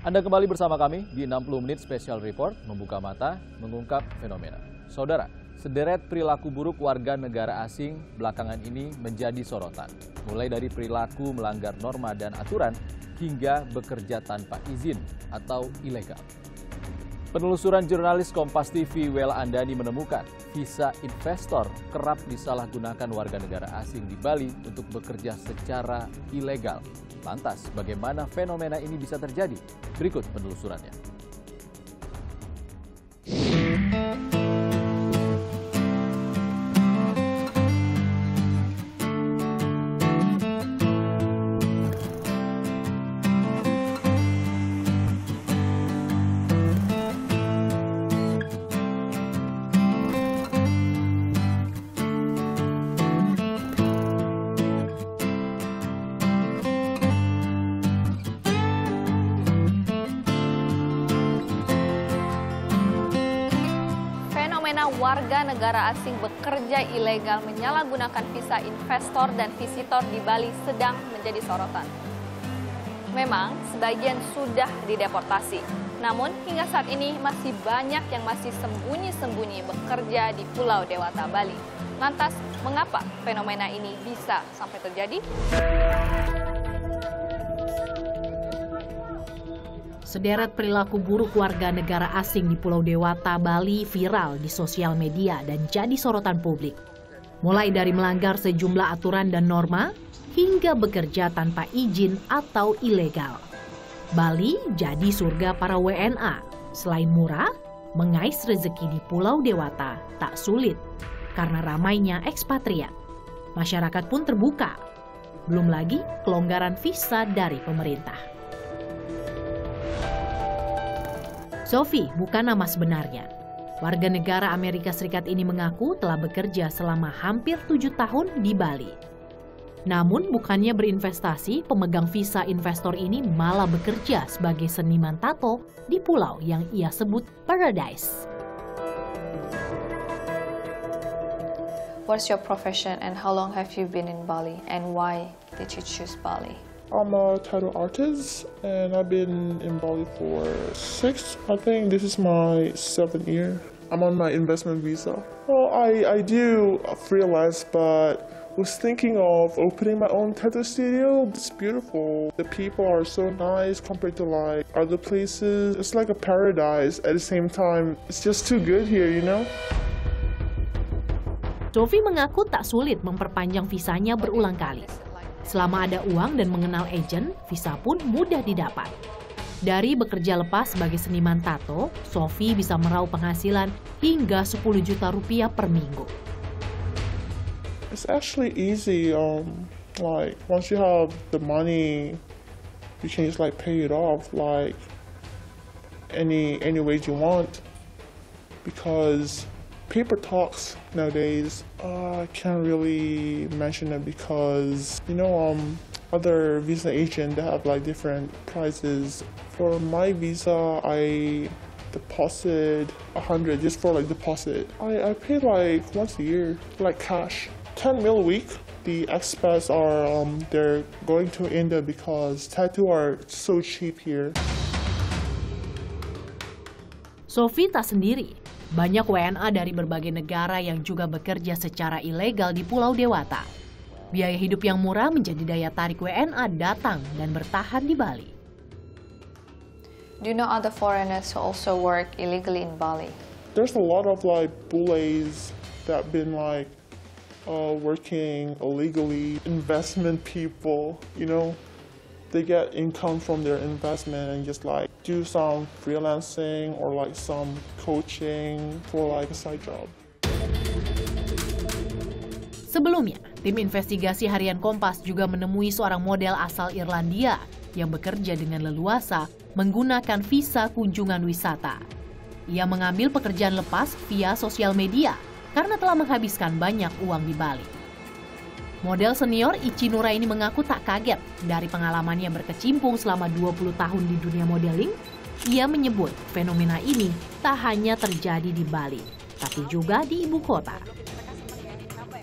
Anda kembali bersama kami di 60 Menit Special Report, membuka mata, mengungkap fenomena. Saudara, sederet perilaku buruk warga negara asing belakangan ini menjadi sorotan. Mulai dari perilaku melanggar norma dan aturan, hingga bekerja tanpa izin atau ilegal. Penelusuran jurnalis Kompas TV Wela Andani menemukan visa investor kerap disalahgunakan warga negara asing di Bali untuk bekerja secara ilegal. Lantas, bagaimana fenomena ini bisa terjadi? Berikut penelusurannya. Warga negara asing bekerja ilegal menyalahgunakan visa investor dan visitor di Bali sedang menjadi sorotan. Memang sebagian sudah dideportasi, namun hingga saat ini masih banyak yang masih sembunyi-sembunyi bekerja di Pulau Dewata, Bali. Lantas, mengapa fenomena ini bisa sampai terjadi? Sederet perilaku buruk warga negara asing di Pulau Dewata, Bali viral di sosial media dan jadi sorotan publik. Mulai dari melanggar sejumlah aturan dan norma, hingga bekerja tanpa izin atau ilegal. Bali jadi surga para WNA. Selain murah, mengais rezeki di Pulau Dewata tak sulit karena ramainya ekspatriat. Masyarakat pun terbuka. Belum lagi kelonggaran visa dari pemerintah. Sophie bukan nama sebenarnya. Warga negara Amerika Serikat ini mengaku telah bekerja selama hampir 7 tahun di Bali. Namun bukannya berinvestasi, pemegang visa investor ini malah bekerja sebagai seniman tato di pulau yang ia sebut Paradise. What's your profession and how long have you been in Bali and why did you choose Bali? I'm a tattoo artist and I've been in Bali for 6. I think this is my 7th year. I'm on my investment visa. Well, I do freelance, but was thinking of opening my own tattoo studio. It's beautiful. The people are so nice compared to like other places. It's like a paradise. At the same time, it's just too good here, you know? Sophie mengaku tak sulit memperpanjang visanya berulang kali. Selama ada uang dan mengenal agen, visa pun mudah didapat. Dari bekerja lepas sebagai seniman tato, Sophie bisa meraup penghasilan hingga 10 juta rupiah per minggu. It's actually easy. Like once you have the money, you can just like pay it off like any way you want. Because paper talks nowadays. I can't really mention it because, you know, other visa agents have like different prices. For my visa, I deposit 100 just for like deposit. I pay like once a year, like cash. 10 mil a week. The expats are, they're going to India because tattoo are so cheap here. Sophie tak sendiri. Banyak WNA dari berbagai negara yang juga bekerja secara ilegal di Pulau Dewata. Biaya hidup yang murah menjadi daya tarik WNA datang dan bertahan di Bali. Do you know other foreigners who also work illegally in Bali? There's a lot of like buleys that been like working illegally, investment people, you know. They get income from their investment and just like do some freelancing or like some coaching for like a side job. Sebelumnya, tim investigasi harian Kompas juga menemui seorang model asal Irlandia yang bekerja dengan leluasa menggunakan visa kunjungan wisata. Ia mengambil pekerjaan lepas via sosial media karena telah menghabiskan banyak uang di Bali. Model senior Ichi Nura ini mengaku tak kaget dari pengalamannya berkecimpung selama 20 tahun di dunia modeling. Ia menyebut fenomena ini tak hanya terjadi di Bali, tapi juga di ibu kota.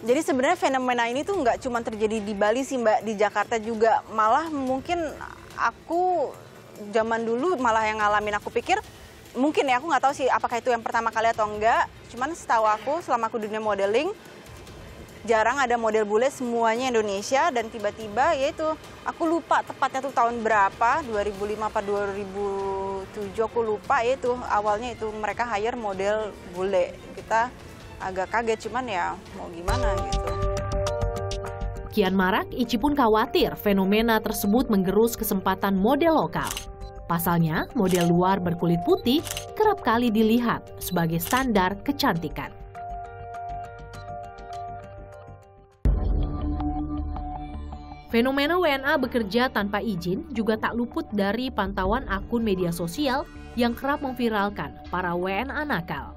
Jadi sebenarnya fenomena ini tuh nggak cuma terjadi di Bali sih Mbak, di Jakarta juga. Malah mungkin aku zaman dulu malah yang ngalamin, aku pikir mungkin ya, aku nggak tahu sih apakah itu yang pertama kali atau enggak. Cuman setahu aku selama aku dunia modeling jarang ada model bule semuanya Indonesia, dan tiba-tiba ya itu aku lupa tepatnya tuh tahun berapa, 2005 apa 2007 aku lupa, ya itu awalnya itu mereka hire model bule. Kita agak kaget, cuman ya mau gimana gitu. Kian marak, Ici pun khawatir fenomena tersebut menggerus kesempatan model lokal. Pasalnya, model luar berkulit putih kerap kali dilihat sebagai standar kecantikan. Fenomena WNA bekerja tanpa izin juga tak luput dari pantauan akun media sosial yang kerap memviralkan para WNA nakal.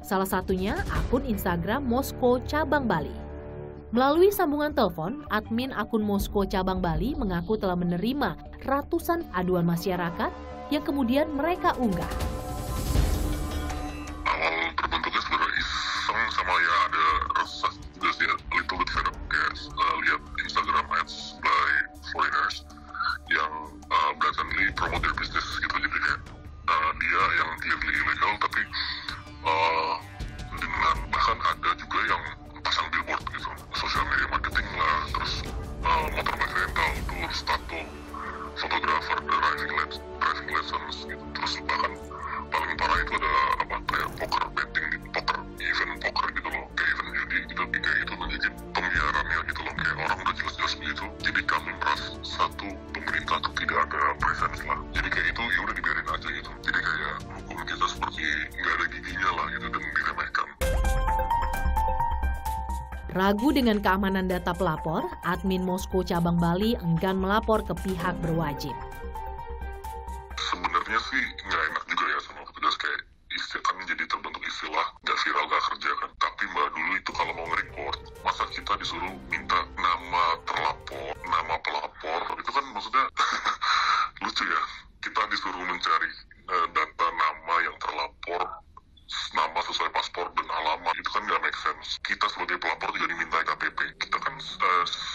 Salah satunya akun Instagram Moskow Cabang Bali. Melalui sambungan telepon, admin akun Moskow Cabang Bali mengaku telah menerima ratusan aduan masyarakat yang kemudian mereka unggah. Awal terbentuknya sebenarnya iseng sama ya ada rasa juga sih, little bit fed up kayak lihat Instagram ads by foreigners yang blatantly promote their business gitu, jadi kayak dia yang clearly illegal tapi dengan bahkan ada juga yang pasang billboard gitu, social media marketing lah, terus motorbike rental, tours, tato, fotografer, driving lessons gitu, terus bahkan paling parah itu ada apa kayak poker betting, poker event poker gitu loh, kayak event judi gitu, kayak itu menjadi pembiarannya gitu loh, kayak orang udah jelas-jelas begitu. Jadi kami merasa satu pemerintah tuh tidak ada presence lah, jadi kayak itu ya udah dibiarin aja gitu, jadi kayak hukum kita seperti nggak ada giginya lah gitu dan diremehkan. Ragu dengan keamanan data pelapor, admin Moskow Cabang Bali enggan melapor ke pihak berwajib. Sebenarnya sih nggak enak juga ya sama petugas, kayak kan jadi terbentuk istilah nggak viral nggak kerja kan. Tapi mbak dulu itu kalau mau nge-report, masa kita disuruh minta nama terlapor, nama pelapor, itu kan maksudnya lucu ya. Kita disuruh mencari data nama yang terlapor, nama sesuai paspor dan alamat, itu kan nggak make sense. Kita sebagai pelapor juga diminta KTP. Kita kan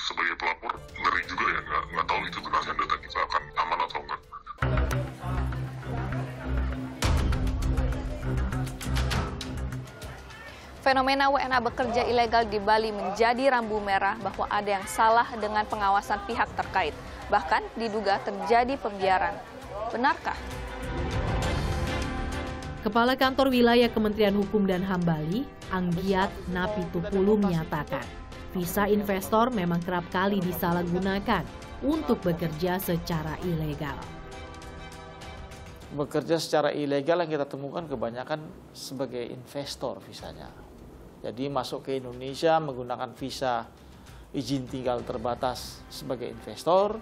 sebagai pelapor ngeri juga ya, nggak tahu itu kerahasiaan data kita akan aman atau enggak. Fenomena WNA bekerja ilegal di Bali menjadi rambu merah bahwa ada yang salah dengan pengawasan pihak terkait. Bahkan diduga terjadi pembiaran. Benarkah? Kepala Kantor Wilayah Kementerian Hukum dan HAM Bali, Anggiat Napitupulu menyatakan, visa investor memang kerap kali disalahgunakan untuk bekerja secara ilegal. Bekerja secara ilegal yang kita temukan kebanyakan sebagai investor visanya. Jadi masuk ke Indonesia menggunakan visa izin tinggal terbatas sebagai investor,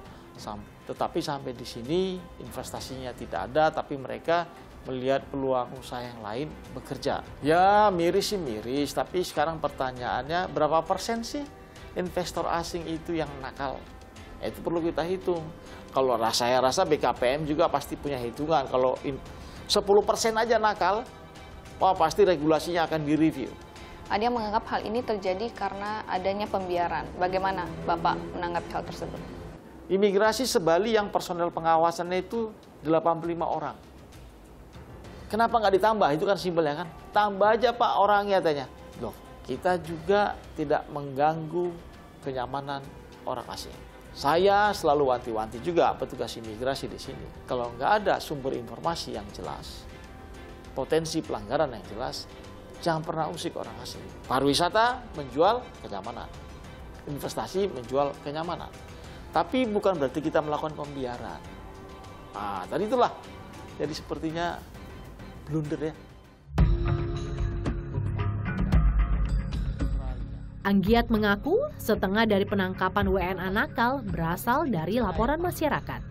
tetapi sampai di sini investasinya tidak ada, tapi mereka melihat peluang usaha yang lain bekerja. Ya miris sih miris, tapi sekarang pertanyaannya berapa persen sih investor asing itu yang nakal? Itu perlu kita hitung. Kalau saya rasa BKPM juga pasti punya hitungan. Kalau 10% aja nakal, wah pasti regulasinya akan direview. Ada yang menganggap hal ini terjadi karena adanya pembiaran. Bagaimana Bapak menanggapi hal tersebut? Imigrasi se-Bali yang personel pengawasannya itu 85 orang. Kenapa nggak ditambah? Itu kan simpel ya kan? Tambah aja Pak orangnya katanya. Loh, kita juga tidak mengganggu kenyamanan orang asing. Saya selalu wanti-wanti juga petugas imigrasi di sini. Kalau nggak ada sumber informasi yang jelas, potensi pelanggaran yang jelas, jangan pernah usik orang asing. Pariwisata menjual kenyamanan, investasi menjual kenyamanan. Tapi bukan berarti kita melakukan pembiaran. Nah, tadi itulah. Jadi sepertinya blunder ya. Anggiat mengaku setengah dari penangkapan WNA nakal berasal dari laporan masyarakat.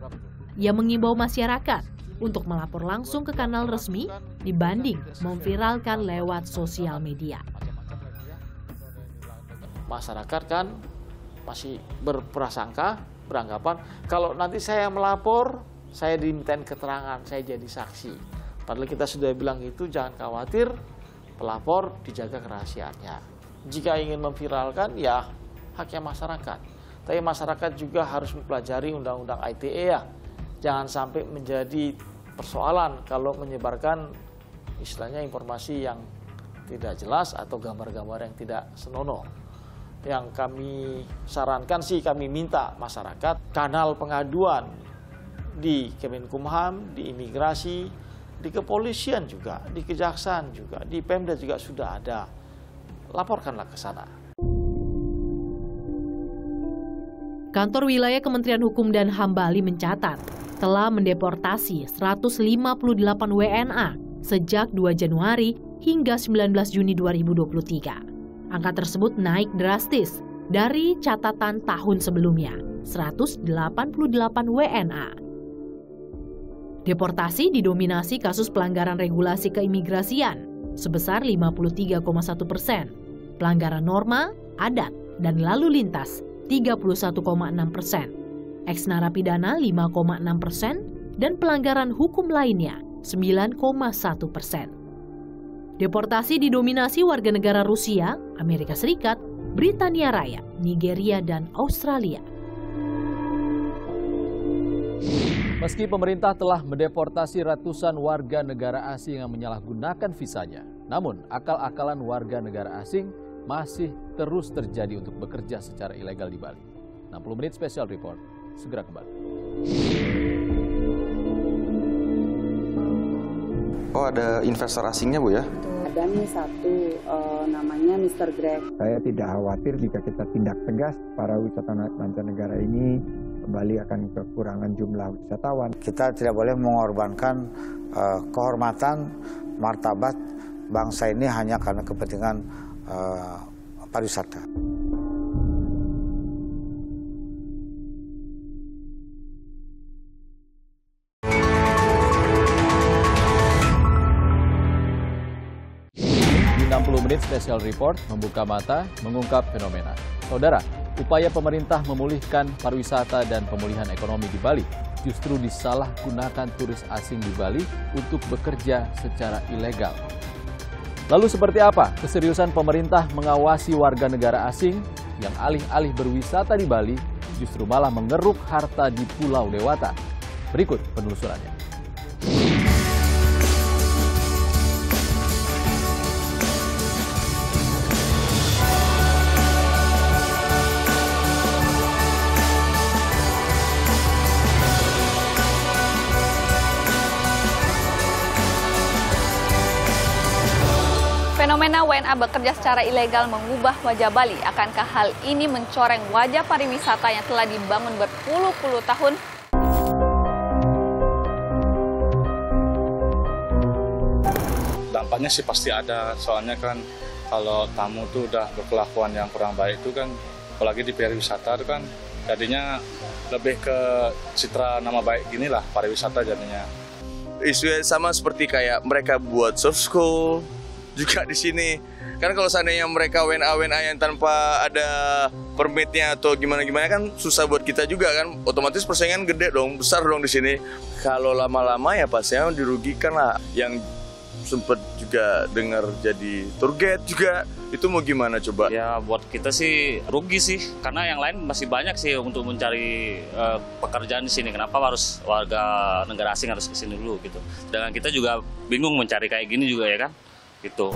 Ia mengimbau masyarakat untuk melapor langsung ke kanal resmi dibanding memviralkan lewat sosial media. Masyarakat kan masih berprasangka, beranggapan kalau nanti saya melapor, saya dimintain keterangan, saya jadi saksi. Padahal kita sudah bilang itu jangan khawatir, pelapor dijaga kerahasiaannya. Jika ingin memviralkan, ya haknya masyarakat. Tapi masyarakat juga harus mempelajari undang-undang ITE ya. Jangan sampai menjadi persoalan kalau menyebarkan istilahnya informasi yang tidak jelas atau gambar-gambar yang tidak senonoh. Yang kami sarankan sih, kami minta masyarakat kanal pengaduan di Kemenkumham, di imigrasi, di kepolisian juga, di kejaksaan juga, di Pemda juga sudah ada. Laporkanlah ke sana. Kantor Wilayah Kementerian Hukum dan HAM Bali mencatat telah mendeportasi 158 WNA sejak 2 Januari hingga 19 Juni 2023. Angka tersebut naik drastis dari catatan tahun sebelumnya, 188 WNA. Deportasi didominasi kasus pelanggaran regulasi keimigrasian sebesar 53,1%, pelanggaran norma, adat, dan lalu lintas 31,6%, eks-narapidana 5,6%, dan pelanggaran hukum lainnya 9,1%. Deportasi didominasi warga negara Rusia, Amerika Serikat, Britania Raya, Nigeria, dan Australia. Meski pemerintah telah mendeportasi ratusan warga negara asing yang menyalahgunakan visanya, namun akal-akalan warga negara asing masih terus terjadi untuk bekerja secara ilegal di Bali. 60 menit special report, segera kembali. Oh, ada investor asingnya, Bu, ya? Ada nih satu, namanya Mr. Greg. Saya tidak khawatir jika kita tindak tegas para wisatawan mancanegara ini, Bali akan kekurangan jumlah wisatawan. Kita tidak boleh mengorbankan kehormatan, martabat bangsa ini hanya karena kepentingan pariwisata. Di 60 menit special report membuka mata, mengungkap fenomena. Saudara, upaya pemerintah memulihkan pariwisata dan pemulihan ekonomi di Bali justru disalahgunakan turis asing di Bali untuk bekerja secara ilegal. Lalu seperti apa keseriusan pemerintah mengawasi warga negara asing yang alih-alih berwisata di Bali justru malah mengeruk harta di Pulau Dewata? Berikut penelusurannya. Fenomena WNA bekerja secara ilegal mengubah wajah Bali. Akankah hal ini mencoreng wajah pariwisata yang telah dibangun berpuluh-puluh tahun? Dampaknya sih pasti ada, soalnya kan kalau tamu tuh udah berkelakuan yang kurang baik itu kan, apalagi di pariwisata itu kan jadinya lebih ke citra nama baik gini lah pariwisata jadinya. Isu sama seperti kayak mereka buat soft school juga di sini. Kan kalau seandainya mereka WNA yang tanpa ada permitnya atau gimana-gimana kan susah buat kita juga kan. Otomatis persaingan gede dong, besar dong di sini. Kalau lama-lama ya pastinya dirugikan lah. Yang sempat juga dengar jadi tour guide juga, itu mau gimana coba? Ya buat kita sih rugi sih, karena yang lain masih banyak sih untuk mencari pekerjaan di sini. Kenapa harus warga negara asing harus ke sini dulu gitu? Sedangkan kita juga bingung mencari kayak gini juga ya kan? Gitu.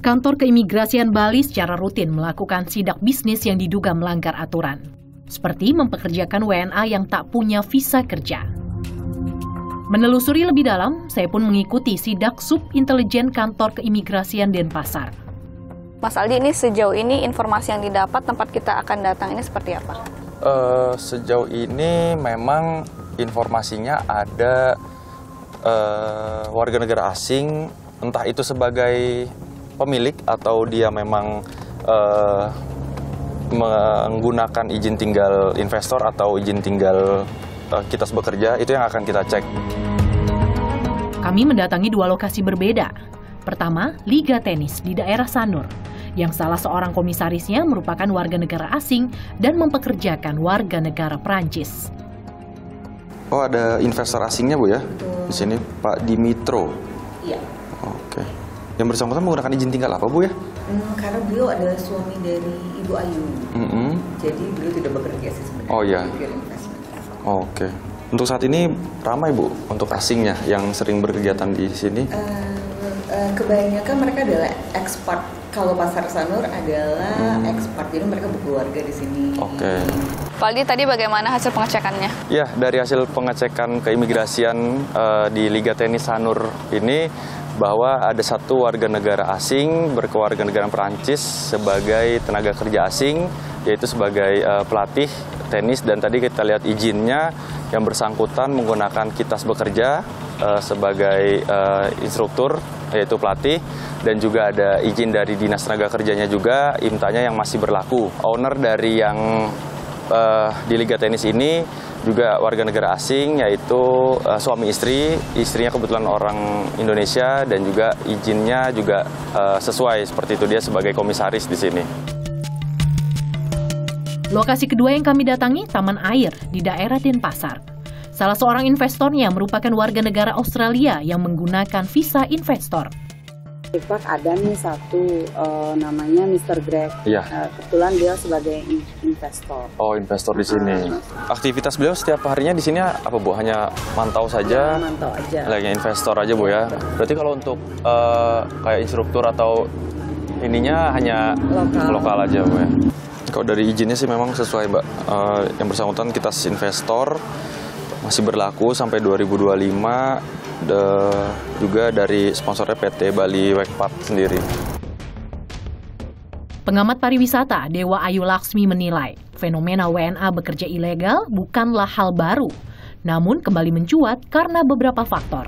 Kantor Keimigrasian Bali secara rutin melakukan sidak bisnis yang diduga melanggar aturan, seperti mempekerjakan WNA yang tak punya visa kerja. Menelusuri lebih dalam, saya pun mengikuti sidak Subintelijen Kantor Keimigrasian Denpasar. Mas Aldi, ini sejauh ini informasi yang didapat tempat kita akan datang ini seperti apa? Sejauh ini memang informasinya ada warga negara asing, entah itu sebagai pemilik atau dia memang menggunakan izin tinggal investor atau izin tinggal kita bekerja, itu yang akan kita cek. Kami mendatangi dua lokasi berbeda. Pertama, Liga Tenis di daerah Sanur, yang salah seorang komisarisnya merupakan warga negara asing dan mempekerjakan warga negara Prancis. Oh, ada investor asingnya, Bu, ya? Di sini Pak Dimitro. Iya. Oke. Yang bersangkutan menggunakan izin tinggal apa, Bu, ya? Karena beliau adalah suami dari Ibu Ayu, jadi beliau tidak bekerja sih sebenarnya. Oh iya. Oke. Untuk saat ini ramai Bu untuk asingnya yang sering berkegiatan di sini? Kebanyakan mereka adalah ekspor. Kalau Pasar Sanur adalah ekspor, jadi mereka berkeluarga di sini. Oke. Pak Aldi, tadi bagaimana hasil pengecekannya? Ya, dari hasil pengecekan keimigrasian di Liga Tenis Sanur ini, bahwa ada satu warga negara asing berkewarganegaraan Perancis sebagai tenaga kerja asing, yaitu sebagai pelatih tenis, dan tadi kita lihat izinnya yang bersangkutan menggunakan kitas bekerja sebagai instruktur, yaitu pelatih, dan juga ada izin dari Dinas Tenaga Kerjanya juga, IMTA-nya yang masih berlaku. Owner dari yang di Liga Tenis ini juga warga negara asing, yaitu suami istri, istrinya kebetulan orang Indonesia, dan juga izinnya juga sesuai seperti itu, dia sebagai komisaris di sini. Lokasi kedua yang kami datangi, Taman Air di daerah Denpasar. Salah seorang investornya merupakan warga negara Australia yang menggunakan visa investor. Pak, ada nih satu namanya Mr. Greg. Iya. Kebetulan dia sebagai investor. Oh, investor di sini. Aktivitas beliau setiap harinya di sini apa Bu? Hanya mantau saja? Mantau aja. Lagi investor aja Bu ya. Berarti kalau untuk kayak instruktur atau ininya hanya lokal aja Bu ya. Kalau dari izinnya sih memang sesuai Mbak. Yang bersangkutan kitas investor masih berlaku sampai 2025. Juga dari sponsornya PT Bali Wekpat sendiri. Pengamat pariwisata Dewa Ayu Laksmi menilai fenomena WNA bekerja ilegal bukanlah hal baru, namun kembali mencuat karena beberapa faktor.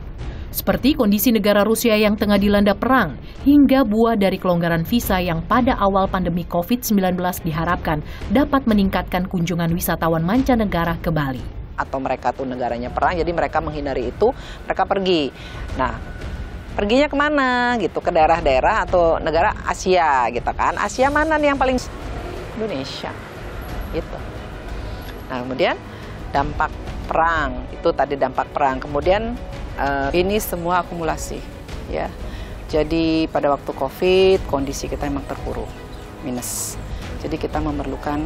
Seperti kondisi negara Rusia yang tengah dilanda perang, hingga buah dari kelonggaran visa yang pada awal pandemi COVID-19 diharapkan dapat meningkatkan kunjungan wisatawan mancanegara ke Bali. Atau mereka tuh negaranya perang, jadi mereka menghindari itu, mereka pergi. Nah, perginya kemana gitu? Ke daerah-daerah atau negara Asia gitu kan? Asia mana nih yang paling? Indonesia, gitu. Nah, kemudian dampak perang, itu tadi dampak perang. Kemudian ini semua akumulasi, ya. Jadi pada waktu COVID, kondisi kita memang terpuruk, minus. Jadi kita memerlukan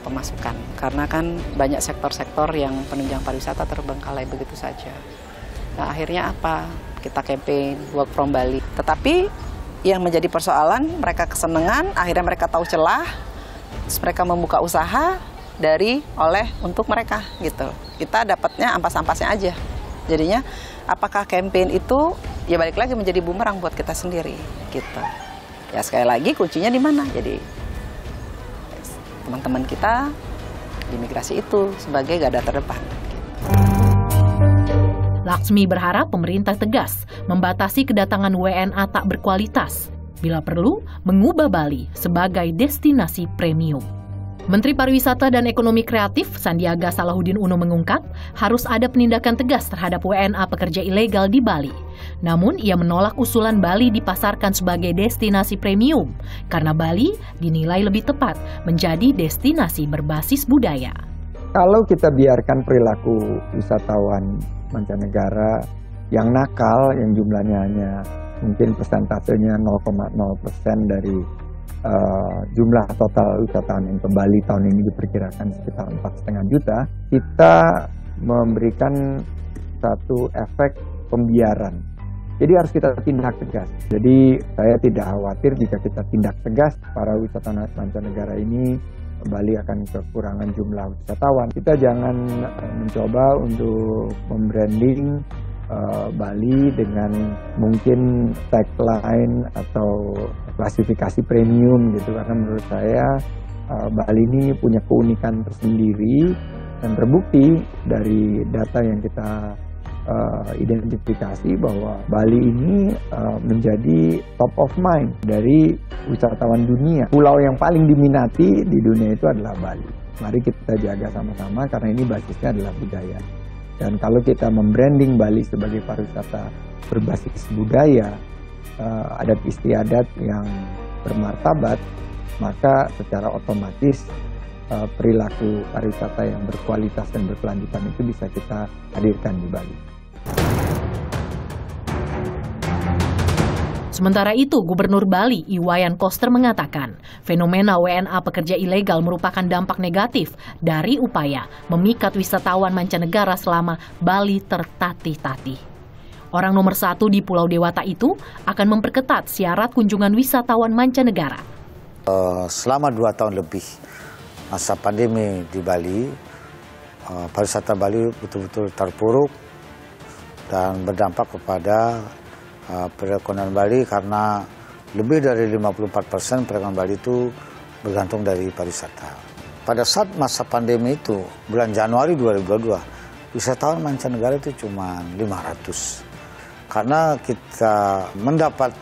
pemasukan, karena kan banyak sektor-sektor yang penunjang pariwisata terbengkalai begitu saja. Nah, akhirnya apa? Kita campaign work from Bali. Tetapi yang menjadi persoalan, mereka kesenangan, akhirnya mereka tahu celah, terus mereka membuka usaha untuk mereka gitu. Kita dapatnya ampas-ampasnya aja. Jadinya apakah campaign itu ya balik lagi menjadi bumerang buat kita sendiri gitu. Ya sekali lagi kuncinya di mana? Jadi teman-teman kita di imigrasi itu sebagai garda terdepan. Laksmi berharap pemerintah tegas membatasi kedatangan WNA tak berkualitas, bila perlu mengubah Bali sebagai destinasi premium. Menteri Pariwisata dan Ekonomi Kreatif Sandiaga Salahuddin Uno mengungkap harus ada penindakan tegas terhadap WNA pekerja ilegal di Bali. Namun ia menolak usulan Bali dipasarkan sebagai destinasi premium karena Bali dinilai lebih tepat menjadi destinasi berbasis budaya. Kalau kita biarkan perilaku wisatawan mancanegara yang nakal, yang jumlahnya hanya mungkin persentasenya 0,0% dari jumlah total wisatawan yang ke Bali tahun ini diperkirakan sekitar 4,5 juta, kita memberikan satu efek pembiaran. Jadi harus kita tindak tegas. Jadi saya tidak khawatir jika kita tindak tegas, para wisatawan mancanegara ini Bali akan kekurangan jumlah wisatawan. Kita jangan mencoba untuk membranding Bali dengan mungkin tagline atau klasifikasi premium gitu, karena menurut saya Bali ini punya keunikan tersendiri dan terbukti dari data yang kita identifikasi bahwa Bali ini menjadi top of mind dari wisatawan dunia. Pulau yang paling diminati di dunia itu adalah Bali. Mari kita jaga sama-sama karena ini basisnya adalah budaya. Dan kalau kita membranding Bali sebagai pariwisata berbasis budaya, adat istiadat yang bermartabat, maka secara otomatis perilaku pariwisata yang berkualitas dan berkelanjutan itu bisa kita hadirkan di Bali. Sementara itu, Gubernur Bali Iwayan Koster mengatakan, fenomena WNA pekerja ilegal merupakan dampak negatif dari upaya memikat wisatawan mancanegara selama Bali tertatih-tatih. Orang nomor 1 di Pulau Dewata itu akan memperketat syarat kunjungan wisatawan mancanegara. Selama 2 tahun lebih masa pandemi di Bali, pariwisata Bali betul-betul terpuruk dan berdampak kepada perekonomian Bali karena lebih dari 54% perekonomian Bali itu bergantung dari pariwisata. Pada saat masa pandemi itu, bulan Januari 2022, wisatawan mancanegara itu cuma 500. Karena kita mendapat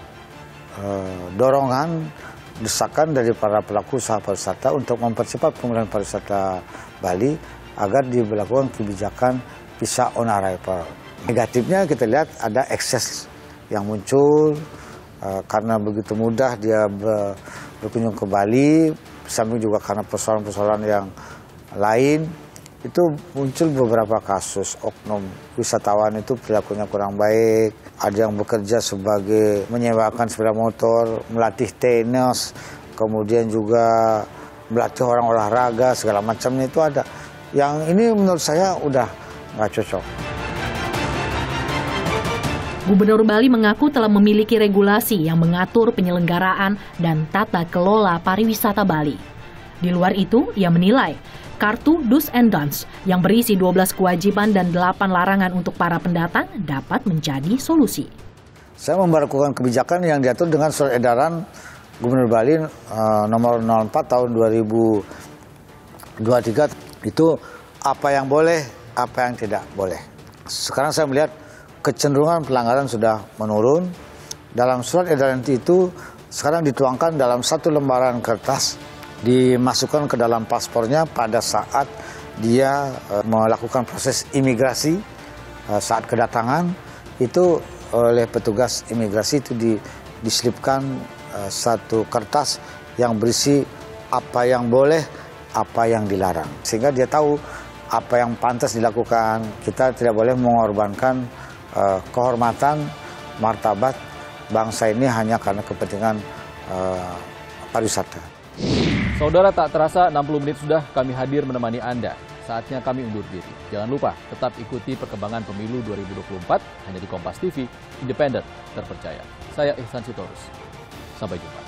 dorongan, desakan dari para pelaku usaha pariwisata untuk mempercepat pemulihan pariwisata Bali agar diberlakukan kebijakan visa on arrival. Negatifnya kita lihat ada ekses yang muncul karena begitu mudah dia berkunjung ke Bali, samping juga karena persoalan-persoalan yang lain, itu muncul beberapa kasus oknum wisatawan itu perilakunya kurang baik, ada yang bekerja sebagai menyewakan sepeda motor, melatih tenis, kemudian juga melatih orang olahraga, segala macamnya itu ada. Yang ini menurut saya udah nggak cocok. Gubernur Bali mengaku telah memiliki regulasi yang mengatur penyelenggaraan dan tata kelola pariwisata Bali. Di luar itu, ia menilai kartu Do's and Don'ts yang berisi 12 kewajiban dan 8 larangan untuk para pendatang dapat menjadi solusi. Saya memberlakukan kebijakan yang diatur dengan surat edaran Gubernur Bali nomor 04 tahun 2023, itu apa yang boleh, apa yang tidak boleh. Sekarang saya melihat kecenderungan pelanggaran sudah menurun. Dalam surat edaran itu sekarang dituangkan dalam 1 lembaran kertas, dimasukkan ke dalam paspornya pada saat dia melakukan proses imigrasi. Saat kedatangan itu oleh petugas imigrasi itu diselipkan 1 kertas yang berisi apa yang boleh, apa yang dilarang, sehingga dia tahu apa yang pantas dilakukan. Kita tidak boleh mengorbankan kehormatan, martabat bangsa ini hanya karena kepentingan pariwisata. Saudara, tak terasa 60 menit sudah kami hadir menemani Anda. Saatnya kami undur diri. Jangan lupa tetap ikuti perkembangan pemilu 2024 hanya di Kompas TV, independen, terpercaya. Saya Ihsan Sitorus. Sampai jumpa.